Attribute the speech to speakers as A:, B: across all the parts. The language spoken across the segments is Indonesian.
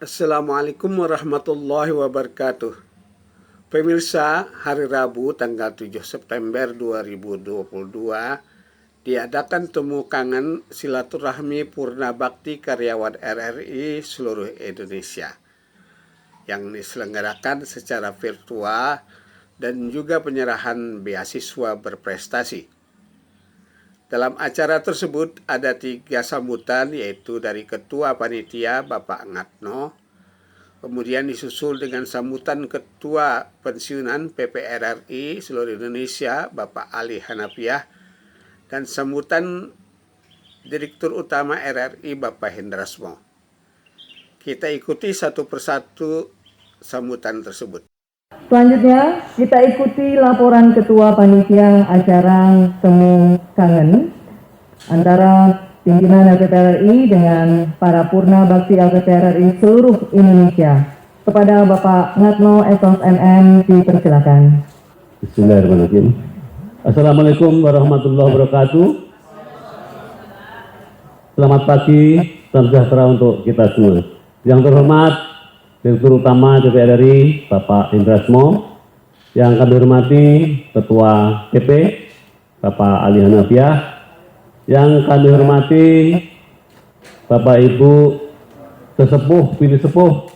A: Assalamualaikum warahmatullahi wabarakatuh. Pemirsa, hari Rabu tanggal 7 September 2022 diadakan temu kangen silaturahmi Purna Bakti karyawan RRI seluruh Indonesia yang diselenggarakan secara virtual dan juga penyerahan beasiswa berprestasi. Dalam acara tersebut ada 3 sambutan, yaitu dari Ketua Panitia Bapak Ngatno, kemudian disusul dengan sambutan Ketua Pensiunan PPRRI seluruh Indonesia Bapak Ali Hanafiah, dan sambutan Direktur Utama RRI Bapak Hendrasmo. Kita ikuti satu persatu sambutan tersebut.
B: Selanjutnya, kita ikuti laporan Ketua Panitia acara Temu Kangen antara pimpinan LPPRRI dengan para Purna Bakti LPPRRI seluruh Indonesia. Kepada Bapak Ngatno Esos MM dipersilakan.
C: Bismillahirrahmanirrahim. Assalamualaikum warahmatullahi wabarakatuh. Selamat pagi, salam sejahtera untuk kita semua. Yang terhormat Direktur Utama DPR RI Bapak Hendrasmo, yang kami hormati Ketua PP Bapak Ali Hanafiah, yang kami hormati Bapak Ibu sesepuh, pilih sepuh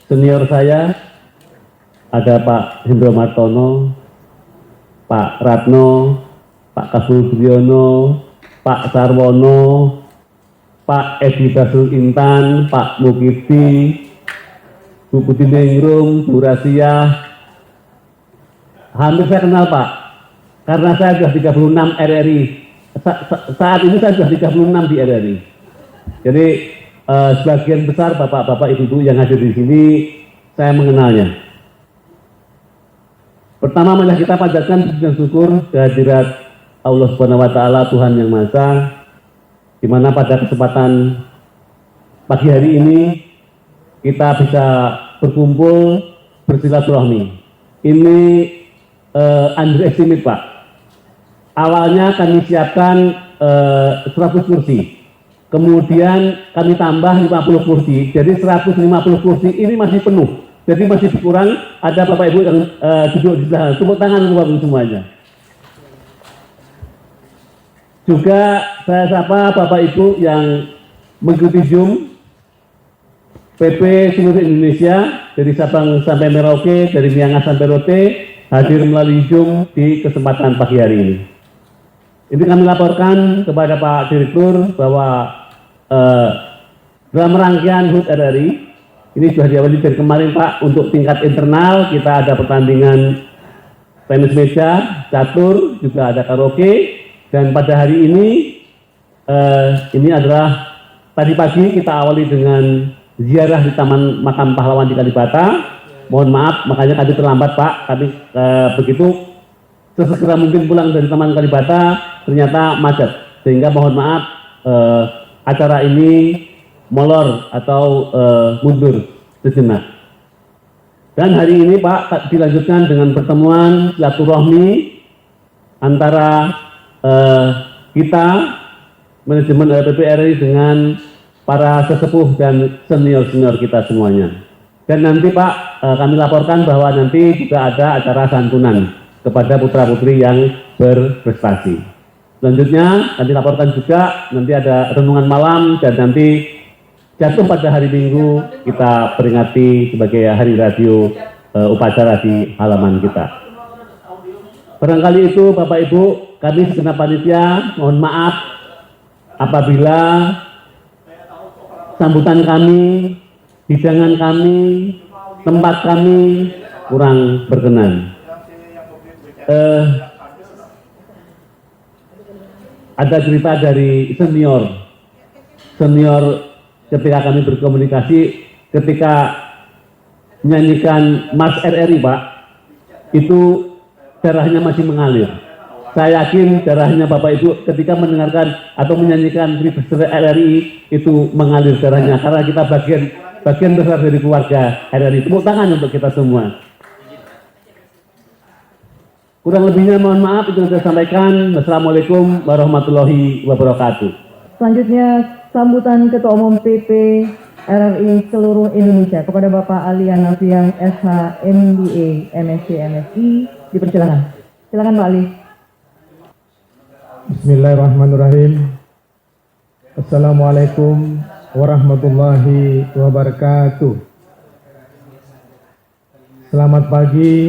C: senior saya, ada Pak Hendro Martono, Pak Ratno, Pak Kasul Budiono, Pak Sarwono, Pak Edi Basul Intan, Pak Mukidi, Bu Budi Ningrum, Bu Rasia. Hampir saya kenal Pak, karena saya sudah 36 RRI. Saat ini saya sudah 36 di RRI. Jadi sebagian besar bapak-bapak ibu-ibu yang hadir di sini saya mengenalnya. Pertama, marilah kita panjatkan puji dan syukur kehadirat Allah Subhanahu wa taala, Tuhan yang Maha Esa, di mana pada kesempatan pagi hari ini kita bisa berkumpul bersilaturahmi. Ini underestimate Pak. Awalnya kami siapkan 100 kursi, kemudian kami tambah 50 kursi, jadi 150 kursi ini masih penuh. Jadi masih kurang, ada Bapak Ibu yang duduk di sebelah. Tepuk tangan untuk Bapak Ibu semuanya. Juga saya sapa Bapak Ibu yang mengikuti Zoom PP seluruh Indonesia, dari Sabang sampai Merauke, dari Miangas sampai Rote, hadir melalui Zoom di kesempatan pagi hari ini. Ini kami laporkan kepada Pak Direktur bahwa dalam rangkaian HUT RRI, ini sudah diawali dari kemarin Pak, untuk tingkat internal kita ada pertandingan tenis meja, catur, juga ada karaoke, dan pada hari ini adalah tadi pagi kita awali dengan ziarah di Taman Makam Pahlawan di Kalibata. Mohon maaf, makanya kami terlambat Pak. Kami begitu sesegera mungkin pulang dari Taman Kalibata ternyata macet, sehingga mohon maaf acara ini molor atau mundur sejenak. Dan hari ini Pak dilanjutkan dengan pertemuan silaturahmi antara kita manajemen LPPRRI dengan para sesepuh dan senior-senior kita semuanya. Dan nanti Pak, kami laporkan bahwa nanti juga ada acara santunan kepada putra-putri yang berprestasi. Selanjutnya, kami laporkan juga nanti ada renungan malam, dan nanti jatuh pada hari Minggu kita peringati sebagai hari radio upacara di halaman kita. Barangkali itu Bapak Ibu, kami segenap panitia mohon maaf apabila sambutan kami, hidangan kami, tempat kami kurang berkenan. Ada cerita dari senior ketika kami berkomunikasi, ketika menyanyikan Mas RRI Pak, itu darahnya masih mengalir. Saya yakin darahnya Bapak Ibu ketika mendengarkan atau menyanyikan Tribesar RRI itu mengalir darahnya, karena kita bagian besar dari keluarga RRI. Tepuk tangan untuk kita semua. Kurang lebihnya mohon maaf, itu saya sampaikan. Wassalamualaikum warahmatullahi wabarakatuh.
B: Selanjutnya, sambutan Ketua Umum PP RRI seluruh Indonesia kepada Bapak Ali Hanafian SH MBA MSc MSI dipersilakan. Silakan Pak Ali.
D: Bismillahirrahmanirrahim. Assalamualaikum warahmatullahi wabarakatuh. Selamat pagi,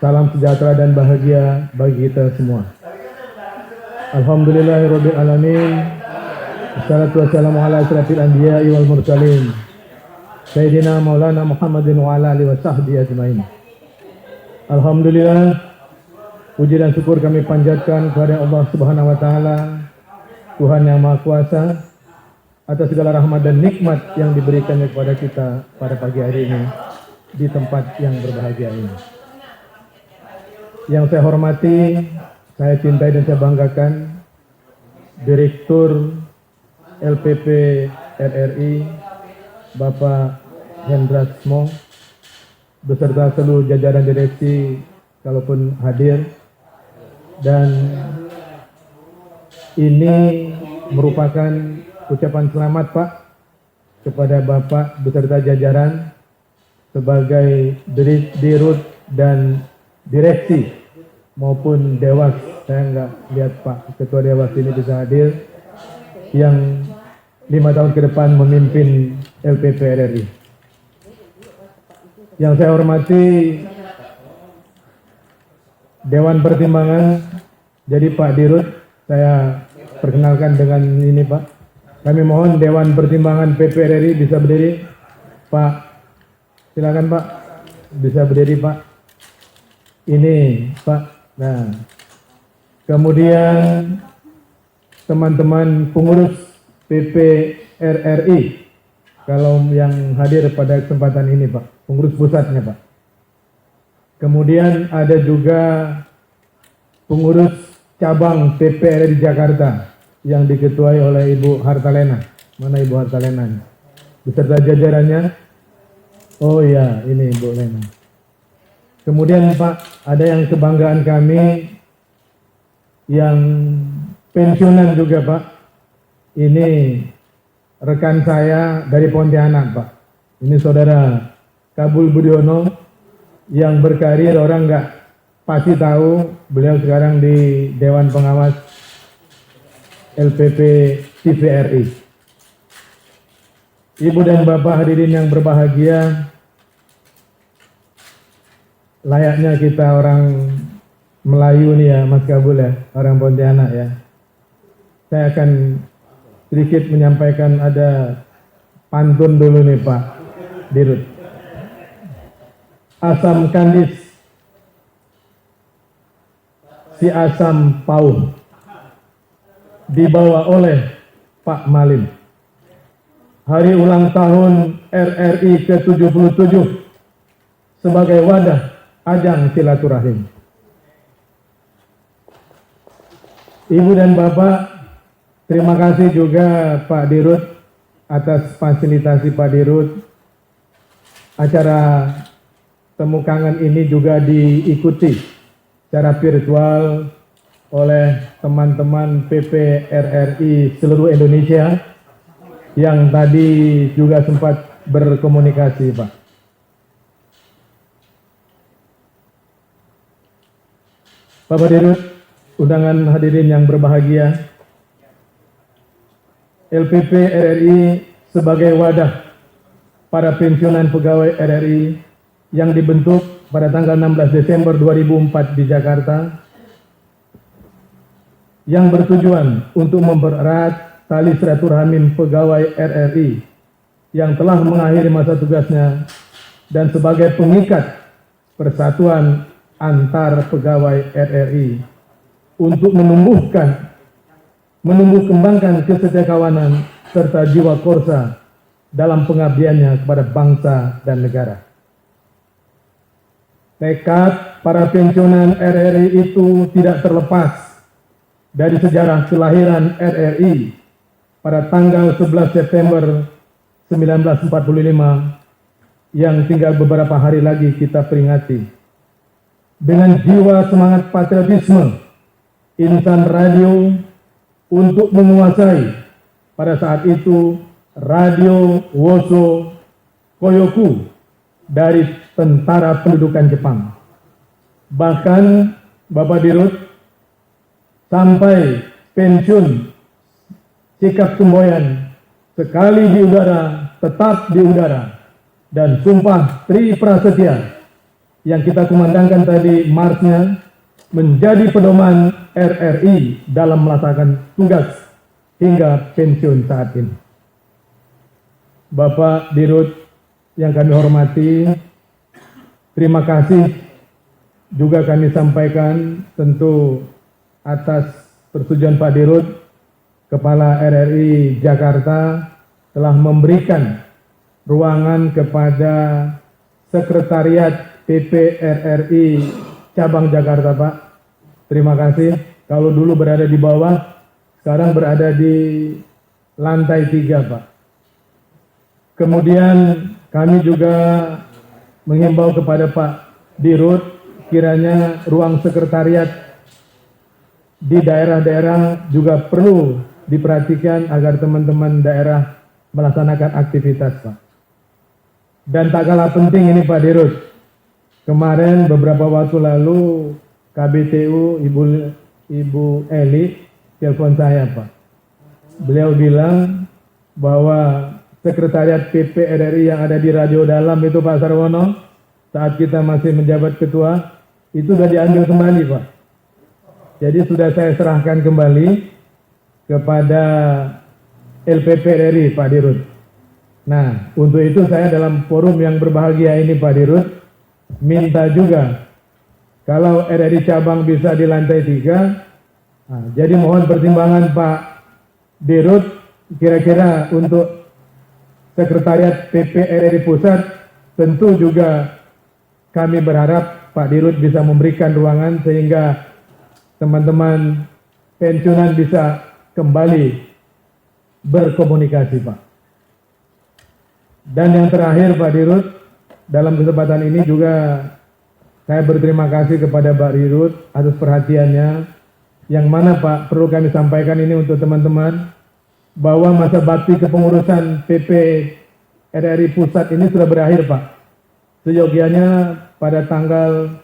D: salam sejahtera dan bahagia bagi kita semua. Alhamdulillahirabbil alamin. Wassalatu wassalamu ala asyrafil anbiya'i wal mursalin. Sayyidina Maulana Muhammadin wa ala alihi wasahbihi ajmain. Alhamdulillah, puji dan syukur kami panjatkan kepada Allah Subhanahu wa taala, Tuhan yang Maha Kuasa, atas segala rahmat dan nikmat yang diberikannya kepada kita pada pagi hari ini di tempat yang berbahagia ini. Yang saya hormati, saya cintai dan saya banggakan Direktur LPP RRI Bapak Hendra Smo beserta seluruh jajaran direksi kalaupun hadir, dan ini merupakan ucapan selamat Pak kepada Bapak beserta jajaran sebagai Dirut dan direksi maupun Dewas. Saya nggak lihat Pak Ketua Dewas ini bisa hadir, yang 5 tahun ke depan memimpin LPP RRI. Yang saya hormati Dewan Pertimbangan. Jadi Pak Dirut, saya perkenalkan dengan ini Pak. Kami mohon Dewan Pertimbangan PP RRI bisa berdiri. Pak, silakan Pak, bisa berdiri Pak. Ini Pak. Nah, kemudian teman-teman pengurus PP RRI, kalau yang hadir pada kesempatan ini Pak, pengurus pusatnya Pak. Kemudian ada juga pengurus cabang PP RRI Jakarta yang diketuai oleh Ibu Hartalena. Mana Ibu Hartalena? Beserta jajarannya. Oh iya, ini Ibu Lena. Kemudian Pak, ada yang kebanggaan kami yang pensiunan juga Pak. Ini rekan saya dari Pontianak Pak. Ini Saudara Kabul Budiono yang berkarir, orang nggak pasti tahu, beliau sekarang di Dewan Pengawas LPP TVRI. Ibu dan Bapak hadirin yang berbahagia, layaknya kita orang Melayu nih ya Mas Kabul ya, orang Pontianak ya. Saya akan sedikit menyampaikan, ada pantun dulu nih Pak Dirut. Asam kandis, si asam pauh, dibawa oleh Pak Malim. Hari ulang tahun RRI ke-77 sebagai wadah ajang silaturahim. Ibu dan Bapak, terima kasih juga Pak Dirut atas fasilitasi Pak Dirut. Acara Temu Kangen ini juga diikuti secara virtual oleh teman-teman PP RRI seluruh Indonesia yang tadi juga sempat berkomunikasi Pak. Bapak Dirut, undangan hadirin yang berbahagia, LPP RRI sebagai wadah para pensiunan pegawai RRI yang dibentuk pada tanggal 16 Desember 2004 di Jakarta, yang bertujuan untuk mempererat tali silaturahim pegawai RRI yang telah mengakhiri masa tugasnya dan sebagai pengikat persatuan antar pegawai RRI untuk menumbuh kembangkan kesetiakawanan serta jiwa korsa dalam pengabdiannya kepada bangsa dan negara. Tekad para pensiunan RRI itu tidak terlepas dari sejarah kelahiran RRI pada tanggal 11 September 1945 yang tinggal beberapa hari lagi kita peringati. Dengan jiwa semangat patriotisme, insan radio untuk menguasai pada saat itu Radio Woso Koyoku dari Tentara Pendudukan Jepang. Bahkan Bapak Dirut sampai pensiun sikap semboyan sekali di udara tetap di udara, dan sumpah Tri Prasetya yang kita kumandangkan tadi marsnya menjadi pedoman RRI dalam melaksanakan tugas hingga pensiun saat ini. Bapak Dirut yang kami hormati, terima kasih juga kami sampaikan tentu atas persetujuan Pak Dirut, Kepala RRI Jakarta telah memberikan ruangan kepada Sekretariat PP RRI Cabang Jakarta, Pak. Terima kasih. Kalau dulu berada di bawah, sekarang berada di lantai 3, Pak. Kemudian kami juga mengimbau kepada Pak Dirut, kiranya ruang sekretariat di daerah-daerah juga perlu diperhatikan agar teman-teman daerah melaksanakan aktivitas, Pak. Dan tak kalah penting ini Pak Dirut, kemarin beberapa waktu lalu KBTU Ibu Eli telepon saya, Pak. Beliau bilang bahwa Sekretariat PP RRI yang ada di Radio Dalam itu Pak Sarwono, saat kita masih menjabat ketua, itu sudah diambil kembali, Pak. Jadi sudah saya serahkan kembali kepada LPP RRI, Pak Dirut. Nah, untuk itu saya dalam forum yang berbahagia ini, Pak Dirut, minta juga kalau RRI cabang bisa di lantai 3, nah, jadi mohon pertimbangan Pak Dirut, kira-kira untuk Sekretariat PP RRI Pusat, tentu juga kami berharap Pak Dirut bisa memberikan ruangan sehingga teman-teman pensiunan bisa kembali berkomunikasi, Pak. Dan yang terakhir Pak Dirut, dalam kesempatan ini juga saya berterima kasih kepada Pak Dirut atas perhatiannya, yang mana Pak perlu kami sampaikan ini untuk teman-teman, bahwa masa bakti kepengurusan PP RRI Pusat ini sudah berakhir, Pak. Seyogianya pada tanggal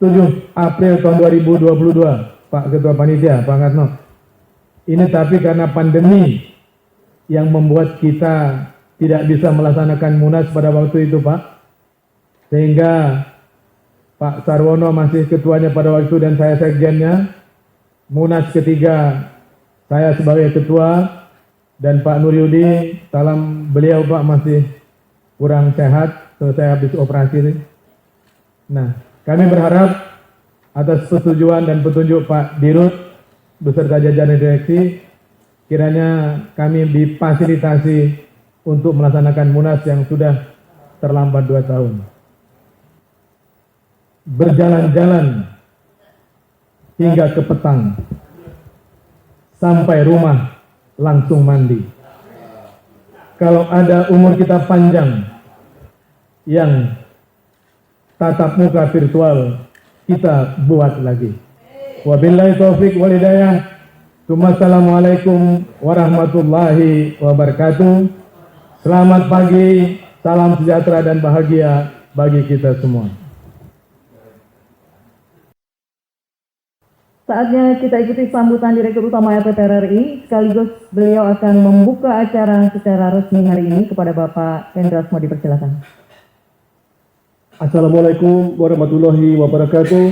D: 7 April tahun 2022, Pak Ketua Panitia, Pak Ngatno. Ini tapi karena pandemi yang membuat kita tidak bisa melaksanakan Munas pada waktu itu, Pak. Sehingga Pak Sarwono masih ketuanya pada waktu dan saya sekjennya. Munas ketiga saya sebagai ketua dan Pak Nuryudi, salam beliau Pak masih kurang sehat, selesai habis operasi. Nah, kami berharap atas persetujuan dan petunjuk Pak Dirut beserta jajaran direksi, kiranya kami difasilitasi untuk melaksanakan Munas yang sudah terlambat 2 tahun. Berjalan-jalan hingga ke petang, sampai rumah langsung mandi. Kalau ada umur kita panjang yang tatap muka virtual, kita buat lagi. Wabillahi taufik wal hidayah. Assalamualaikum warahmatullahi wabarakatuh. Selamat pagi, salam sejahtera dan bahagia bagi kita semua.
B: Saatnya kita ikuti sambutan Direktur Utama LPP RRI, sekaligus beliau akan membuka acara secara resmi hari ini. Kepada Bapak Hendras, mau dipersilakan.
E: Assalamualaikum warahmatullahi wabarakatuh.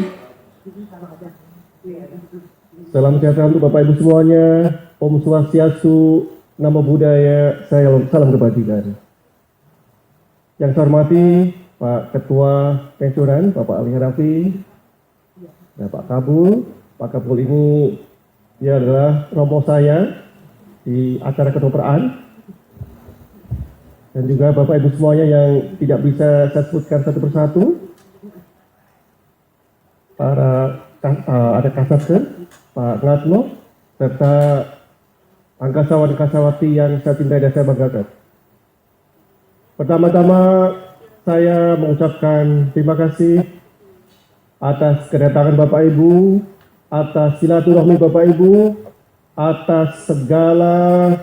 E: Salam sejahtera untuk Bapak Ibu semuanya. Om Swastiastu, Namo Buddhaya, salam kebajikan. Yang saya hormati Pak Ketua Pensiunan, Bapak Ali Hanafi, dan Pak Kabul. Pak Kabul ini dia adalah romo saya di acara kedokteran, dan juga Bapak Ibu semuanya yang tidak bisa saya sebutkan satu persatu. Ada Kasatker, Pak Ngatno, serta angkasawan kasawati yang saya cintai dan saya banggakan. Pertama-tama saya mengucapkan terima kasih atas kedatangan Bapak Ibu, atas silaturahmi Bapak Ibu, atas segala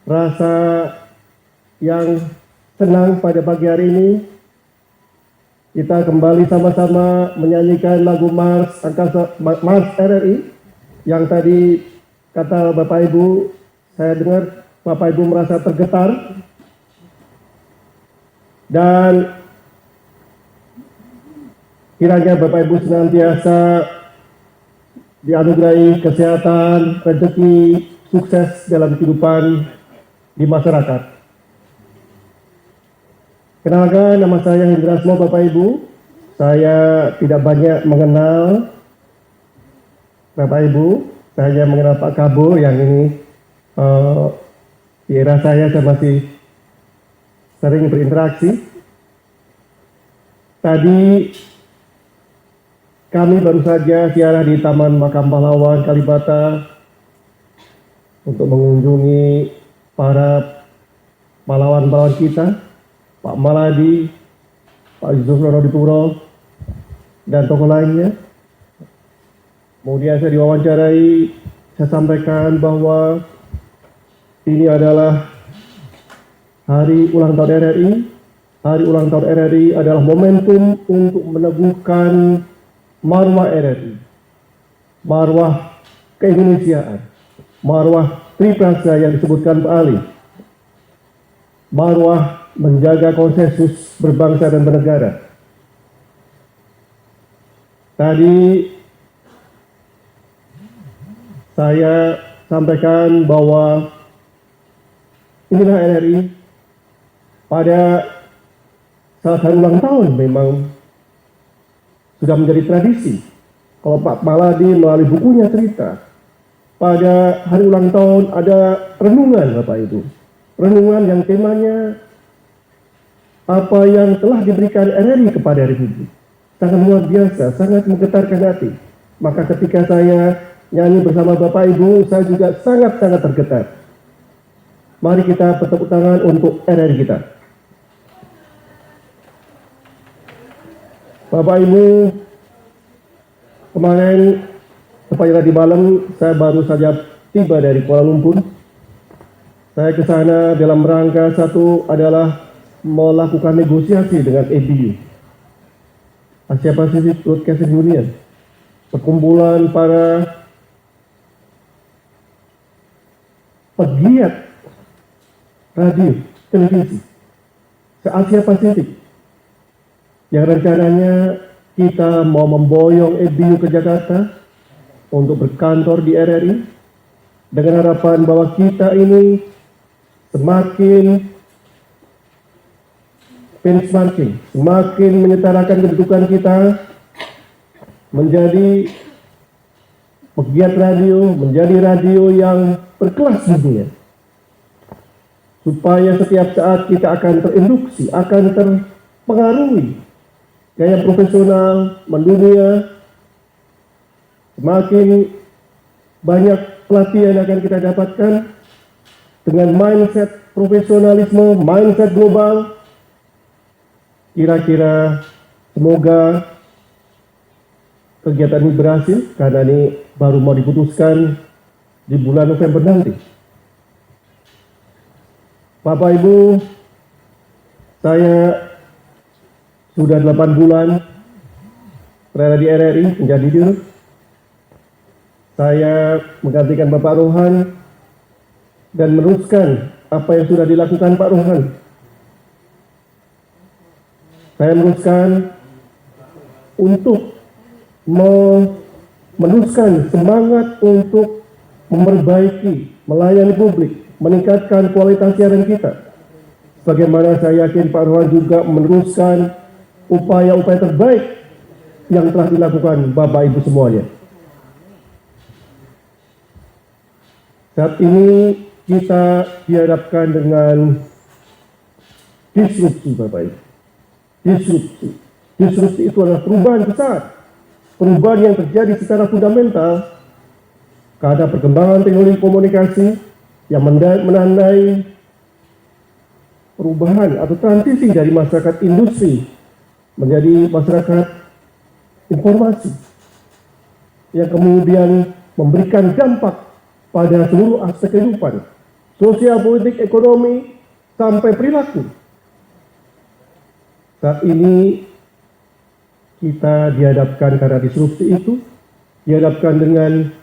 E: rasa yang senang pada pagi hari ini. Kita kembali sama-sama menyanyikan lagu Mars RRI yang tadi kata Bapak Ibu, saya dengar Bapak Ibu merasa tergetar. Dan kiranya Bapak Ibu senantiasa dianugerahi kesehatan, rezeki, sukses dalam kehidupan di masyarakat. Kenalkan, nama saya Hendra Asmo, Bapak Ibu. Saya tidak banyak mengenal Bapak Ibu. Saya hanya mengenal Pak Kabo yang ini di era saya masih sering berinteraksi. Tadi kami baru saja ziarah di Taman Makam Pahlawan Kalibata untuk mengunjungi para pahlawan-pahlawan kita, Pak Maladi, Pak Yusuf Ronodipuro, dan tokoh lainnya. Kemudian saya diwawancarai, saya sampaikan bahwa ini adalah hari ulang tahun RRI. Hari ulang tahun RRI adalah momentum untuk meneguhkan marwah RRI, marwah keindonesiaan, marwah Triprasa yang disebutkan Pak Ali, marwah menjaga konsensus berbangsa dan bernegara. Tadi saya sampaikan bahwa inilah RRI pada saat hari ulang tahun memang sudah menjadi tradisi. Kalau Pak Maladi melalui bukunya cerita, pada hari ulang tahun ada renungan Bapak Ibu. Renungan yang temanya apa yang telah diberikan RRI kepada Republik. Sangat luar biasa, sangat menggetarkan hati. Maka ketika saya nyanyi bersama Bapak Ibu, saya juga sangat-sangat tergetar. Mari kita bertepuk tangan untuk RRI kita. Bapak Ibu, kemarin tepatnya tadi malam saya baru saja tiba dari Kuala Lumpur. Saya ke sana dalam rangka satu adalah melakukan negosiasi dengan ABU, Asia Pacific Broadcasting Union, perkumpulan para pegiat radio, televisi se-Asia Pasifik, yang rencananya kita mau memboyong ABU ke Jakarta untuk berkantor di RRI dengan harapan bahwa kita ini semakin benchmarking, semakin menyetarakan kedudukan kita menjadi pegiat radio, menjadi radio yang berkelas dunia. Supaya setiap saat kita akan terinduksi, akan terpengaruhi gaya profesional mendunia. Semakin banyak pelatihan yang akan kita dapatkan dengan mindset profesionalisme, mindset global. Kira-kira semoga kegiatan ini berhasil, karena ini baru mau diputuskan di bulan November nanti. Bapak Ibu, saya sudah 8 bulan berada di RRI menjadi dirut. Saya menggantikan Bapak Rohan dan meneruskan apa yang sudah dilakukan Pak Rohan. Saya meneruskan untuk meneruskan semangat untuk memperbaiki, melayani publik, meningkatkan kualitas siaran kita. Bagaimana saya yakin Pak Rohan juga meneruskan upaya-upaya terbaik yang telah dilakukan Bapak Ibu semuanya. Saat ini kita dihadapkan dengan disrupsi Bapak Ibu. Disrupsi itu adalah perubahan besar. Perubahan yang terjadi secara fundamental karena perkembangan teknologi komunikasi yang menandai perubahan atau transisi dari masyarakat industri menjadi masyarakat informasi yang kemudian memberikan dampak pada seluruh aspek kehidupan, sosial, politik, ekonomi, sampai perilaku. Saat ini kita dihadapkan karena disrupsi itu, dihadapkan dengan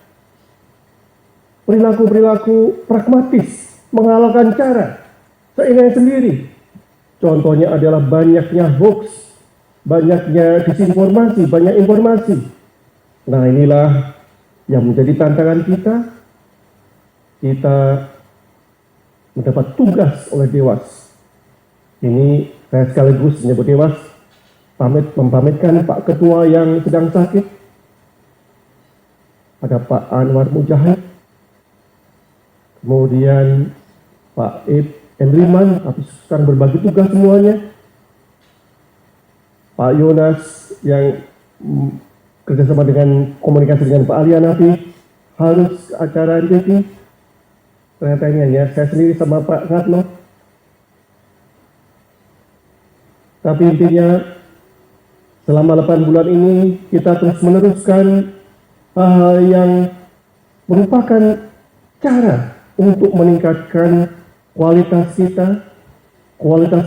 E: perilaku-perilaku pragmatis, menghalalkan cara seenaknya sendiri. Contohnya adalah banyaknya hoax, banyaknya disinformasi, banyak informasi. Nah, inilah yang menjadi tantangan kita. Kita mendapat tugas oleh Dewas. Ini saya sekaligus menyebut Dewas, mempamitkan Pak Ketua yang sedang sakit. Ada Pak Anwar Mujahid, kemudian Pak Endriman, tapi sekarang berbagi tugas semuanya. Pak Yonas yang kerjasama dengan komunikasi dengan Pak Ali Hanafi, harus ke acara NTT. Ternyata ini hanya saya sendiri sama Pak Ratno. Tapi intinya, selama 8 bulan ini kita terus meneruskan hal yang merupakan cara untuk meningkatkan kualitas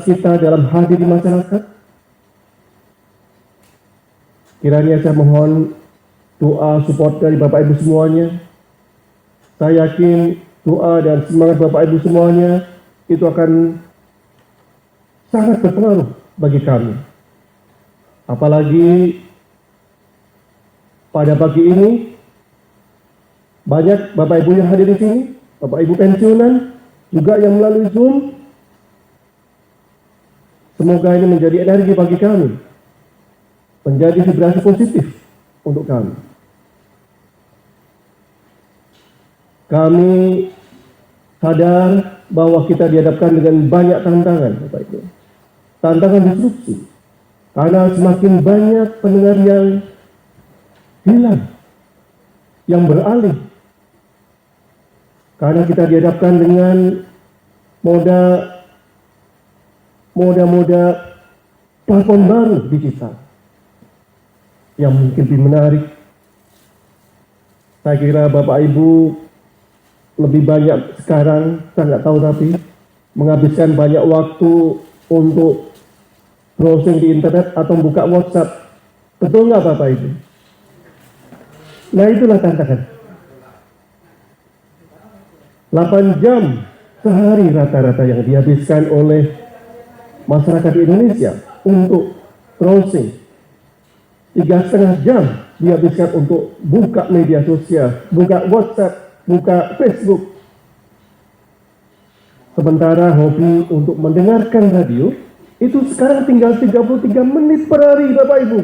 E: kita dalam hadir di masyarakat. Kiranya saya mohon doa support dari Bapak Ibu semuanya. Saya yakin doa dan semangat Bapak Ibu semuanya itu akan sangat berpengaruh bagi kami. Apalagi pada pagi ini banyak Bapak Ibu yang hadir di sini, Bapak Ibu pensiunan juga yang melalui Zoom. Semoga ini menjadi energi bagi kami, menjadi vibrasi positif untuk kami. Kami sadar bahwa kita dihadapkan dengan banyak tantangan, Bapak Ibu. Tantangan disrupsi. Karena semakin banyak pendengar yang hilang, yang beralih. Karena kita dihadapkan dengan moda platform baru digital yang mungkin lebih menarik. Saya kira Bapak Ibu lebih banyak sekarang, saya nggak tahu, tapi menghabiskan banyak waktu untuk browsing di internet atau buka WhatsApp. Betul nggak Bapak Ibu? Nah, itulah tantangan. 8 jam sehari rata-rata yang dihabiskan oleh masyarakat di Indonesia untuk browsing. 3,5 jam dihabiskan untuk buka media sosial, buka WhatsApp, buka Facebook. Sementara hobi untuk mendengarkan radio itu sekarang tinggal 33 menit per hari, Bapak Ibu.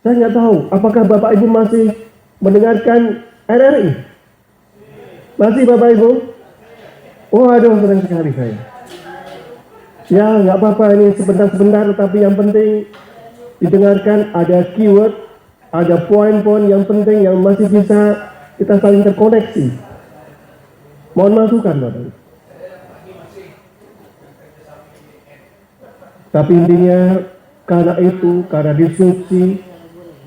E: Saya nggak tahu apakah Bapak Ibu masih mendengarkan RRI. Masih Bapak Ibu? Oh, aduh, senang sekali saya. Ya, nggak apa-apa, ini sebentar-sebentar, tapi yang penting didengarkan. Ada keyword, ada poin-poin yang penting yang masih bisa kita saling terkoneksi. Mohon masukan, Bapak Ibu. Tapi intinya, karena disrupsi,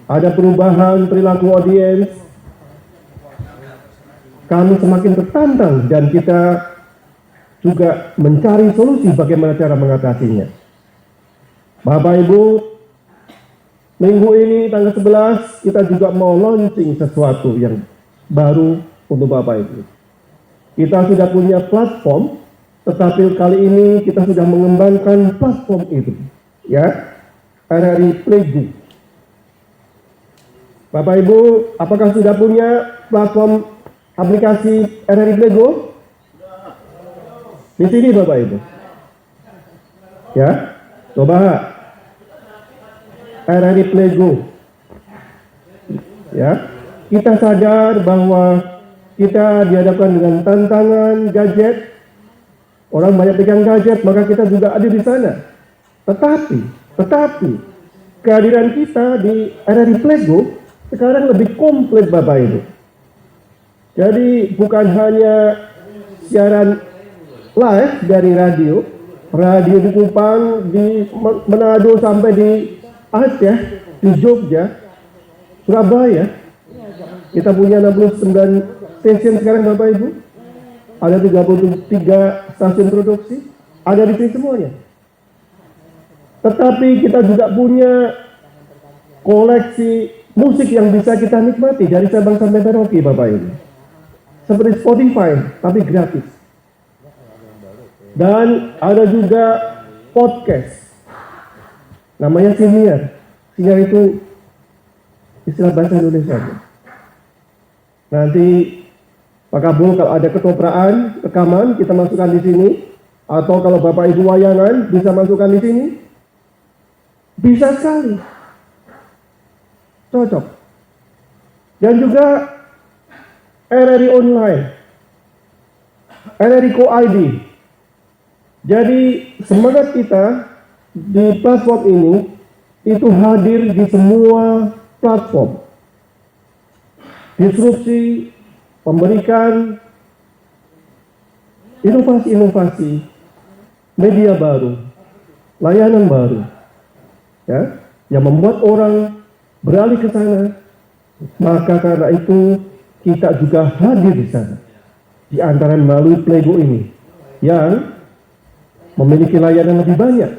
E: ada perubahan perilaku audiens, kami semakin tertantang dan kita juga mencari solusi bagaimana cara mengatasinya. Bapak Ibu, minggu ini tanggal 11 kita juga mau launching sesuatu yang baru untuk Bapak Ibu. Kita sudah punya platform, tetapi kali ini kita sudah mengembangkan platform itu, ya, RRI Playgo. Bapak Ibu, apakah sudah punya platform aplikasi RRI Playgo? Di sini Bapak Ibu. Ya, coba RRI Playgo. Ya, kita sadar bahwa kita dihadapkan dengan tantangan gadget. Orang banyak pegang gadget, maka kita juga ada di sana. Tetapi kehadiran kita di RRI Playgo sekarang lebih komplit Bapak Ibu. Jadi bukan hanya siaran live dari radio di Kupang, di Manado sampai di Aceh, di Jogja, Surabaya. Kita punya 69 stasiun sekarang Bapak Ibu. Ada 33 stasiun produksi. Ada di sini semuanya. Tetapi kita juga punya koleksi musik yang bisa kita nikmati dari Sabang sampai Merauke Bapak Ibu. Seperti Spotify, tapi gratis. Dan ada juga podcast. Namanya Siniar. Siniar itu istilah bahasa Indonesia. Nanti Pak Kabul kalau ada ketopraan, rekaman kita masukkan di sini. Atau kalau Bapak Ibu wayangan bisa masukkan di sini. Bisa sekali. Cocok. Dan juga RRI Online. RRI Co ID. Jadi semangat kita di platform ini itu hadir di semua platform. Disrupsi, memberikan inovasi-inovasi, media baru, layanan baru, ya, yang membuat orang beralih ke sana. Maka karena itu kita juga hadir di sana, di antara melalui Playgo ini, yang memiliki layanan lebih banyak.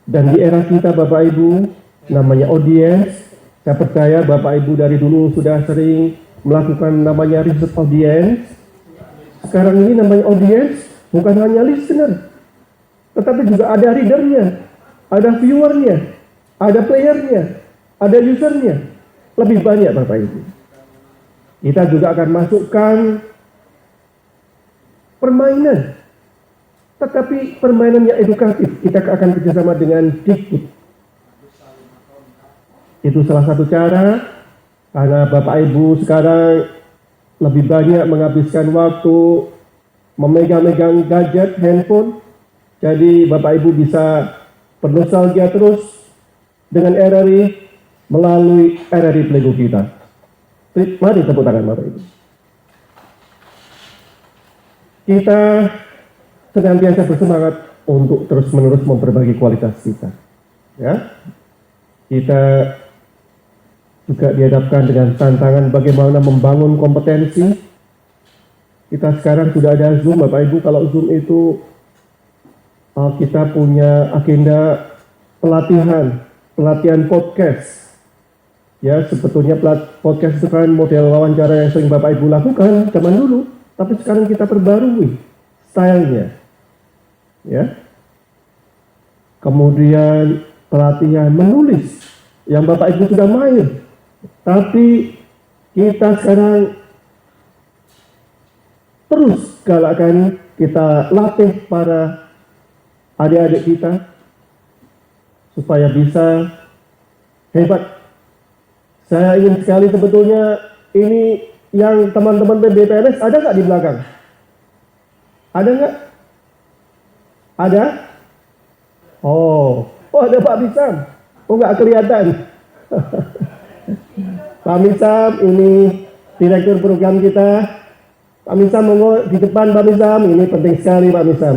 E: Dan di era kita Bapak Ibu, namanya audience, saya percaya Bapak Ibu dari dulu sudah sering melakukan namanya riset audience. Sekarang ini namanya audience bukan hanya listener, tetapi juga ada readernya, ada viewernya, ada playernya, ada usernya. Lebih banyak Bapak Ibu. Kita juga akan masukkan permainan, tetapi permainan yang edukatif. Kita akan bekerjasama dengan Dikbud. Itu salah satu cara, karena Bapak Ibu sekarang lebih banyak menghabiskan waktu memegang-megang gadget, handphone. Jadi Bapak Ibu bisa bernostalgia terus dengan RRI melalui RRI Playgo kita. Mari tepuk tangan Bapak Ibu. Kita senantiasa bersemangat untuk terus-menerus memperbaiki kualitas kita. Ya, kita juga dihadapkan dengan tantangan bagaimana membangun kompetensi. Kita sekarang sudah ada Zoom, Bapak Ibu. Kalau Zoom itu kita punya agenda pelatihan podcast. Ya, sebetulnya podcast itu kan model wawancara yang sering Bapak Ibu lakukan zaman dulu, tapi sekarang kita perbarui stylenya. Ya. Kemudian pelatihan menulis yang Bapak Ibu sudah main. Tapi kita sekarang terus galakkan, kita latih para adik-adik kita supaya bisa hebat. Saya ingin sekali sebetulnya ini yang teman-teman PBPNS ada nggak di belakang? Ada nggak? Ada? Oh ada Pak Misam. Oh nggak kelihatan. Pak Misam ini direktur program kita. Pak Misam monggo di depan Pak Misam. Ini penting sekali Pak Misam.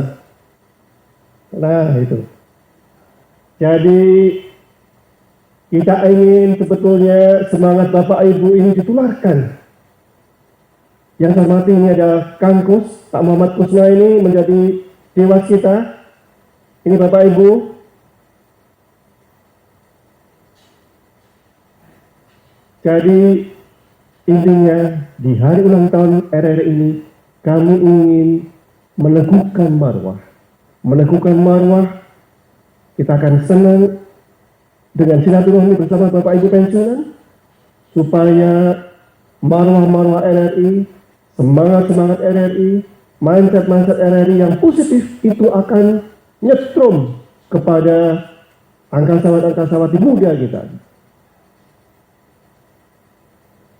E: Nah itu. Jadi kita ingin sebetulnya semangat Bapak Ibu ini ditularkan. Yang saya hormati ini ada Kang Kus, Pak Muhammad Kusna ini menjadi dewas kita. Ini Bapak Ibu. Jadi intinya di hari ulang tahun RRI ini kami ingin meneguhkan marwah. Meneguhkan marwah, kita akan senang dengan silaturahmi bersama Bapak Ibu pensiunan supaya marwah-marwah RRI, semangat-semangat RRI, mindset-mindset RRI yang positif itu akan nyetrum kepada angkasawat-angkasawati muda kita.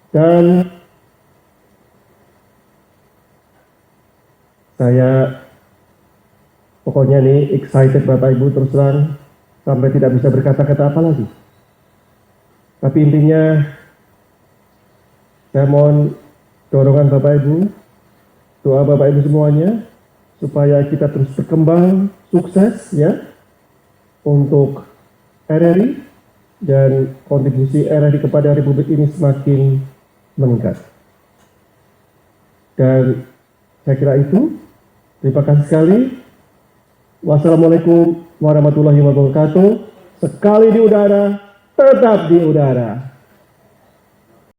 E: Dan saya pokoknya nih excited Bapak Ibu, terus terang sampai tidak bisa berkata-kata apa lagi. Tapi intinya saya mohon dorongan Bapak Ibu, doa Bapak Ibu semuanya supaya kita terus berkembang, sukses ya untuk RRI dan kontribusi RRI kepada Republik ini semakin meningkat. Dan saya kira itu. Terima kasih sekali. Wassalamualaikum warahmatullahi wabarakatuh. Sekali di udara, tetap di udara.